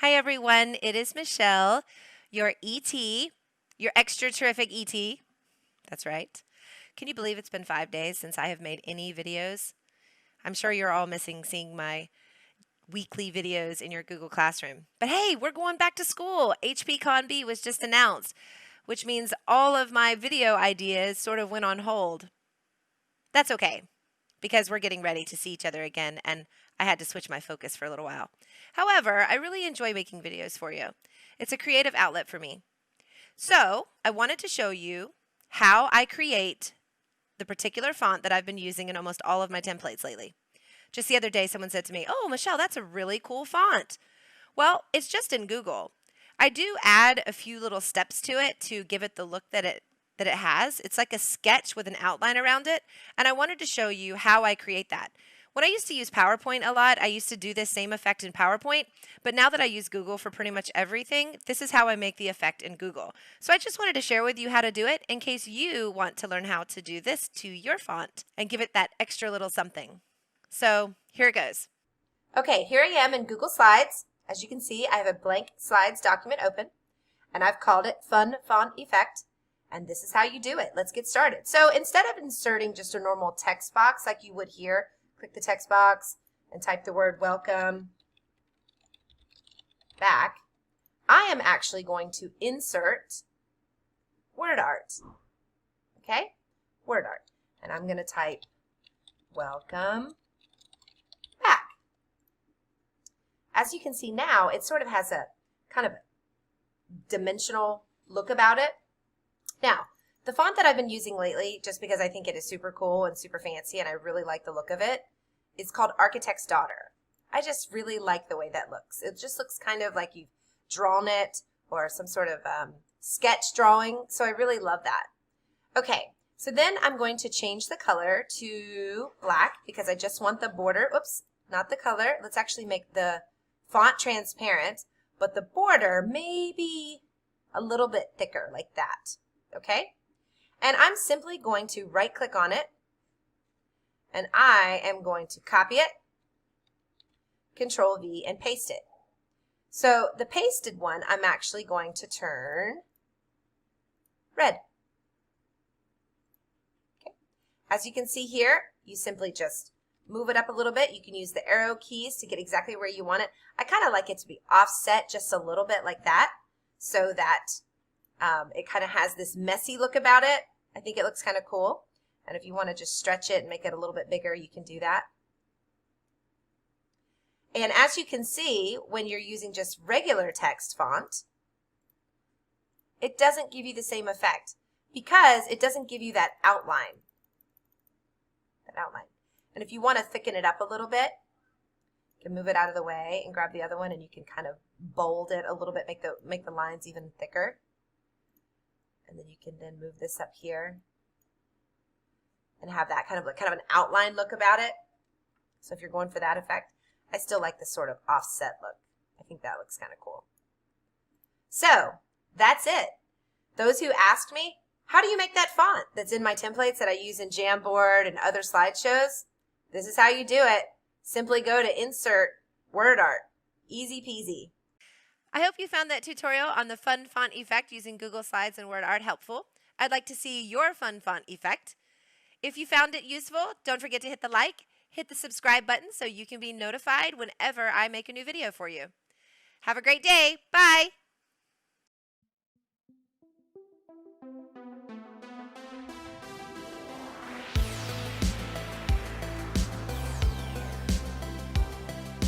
Hi everyone, it is Michelle, your ET, your extra terrific ET. That's right. Can you believe it's been 5 days since I have made any videos? I'm sure you're all missing seeing my weekly videos in your Google Classroom. But hey, we're going back to school. HPConB was just announced, which means all of my video ideas sort of went on hold. That's okay, because we're getting ready to see each other again, and I had to switch my focus for a little while. However, I really enjoy making videos for you. It's a creative outlet for me. So I wanted to show you how I create the particular font that I've been using in almost all of my templates lately. Just the other day, someone said to me, "Oh, Michelle, that's a really cool font." Well, it's just in Google. I do add a few little steps to it to give it the look that it has. It's like a sketch with an outline around it, and I wanted to show you how I create that. When I used to use PowerPoint a lot, I used to do this same effect in PowerPoint, but now that I use Google for pretty much everything, this is how I make the effect in Google. So I just wanted to share with you how to do it in case you want to learn how to do this to your font and give it that extra little something. So here it goes. Okay, here I am in Google Slides. As you can see, I have a blank Slides document open, and I've called it Fun Font Effect. And this is how you do it. Let's get started. So instead of inserting just a normal text box like you would here, click the text box and type the word welcome back, I am actually going to insert WORDART. Okay? WORDART. And I'm going to type welcome back. As you can see now, it sort of has a kind of dimensional look about it. Now, the font that I've been using lately, just because I think it is super cool and super fancy and I really like the look of it, is called Architect's Daughter. I just really like the way that looks. It just looks kind of like you've drawn it or some sort of sketch drawing, so I really love that. Okay, so then I'm going to change the color to black because I just want the border, oops, not the color. Let's actually make the font transparent, but the border may be a little bit thicker like that. Okay, and I'm simply going to right click on it and I am going to copy it, Control V, and paste it. So the pasted one I'm actually going to turn red. Okay. As you can see here, you simply just move it up a little bit. You can use the arrow keys to get exactly where you want it. I kind of like it to be offset just a little bit like that so that it kind of has this messy look about it. I think it looks kind of cool. And if you want to just stretch it and make it a little bit bigger, you can do that. And as you can see, when you're using just regular text font, it doesn't give you the same effect because it doesn't give you that outline. And if you want to thicken it up a little bit, you can move it out of the way and grab the other one and you can kind of bold it a little bit, make the lines even thicker. And then you can then move this up here and have that kind of an outline look about it. So if you're going for that effect, I still like this sort of offset look. I think that looks kind of cool. So that's it. Those who asked me, how do you make that font that's in my templates that I use in Jamboard and other slideshows? This is how you do it. Simply go to Insert WORDART. Easy peasy. I hope you found that tutorial on the fun font effect using Google Slides and WordArt helpful. I'd like to see your fun font effect. If you found it useful, don't forget to hit the like, hit the subscribe button so you can be notified whenever I make a new video for you. Have a great day. Bye.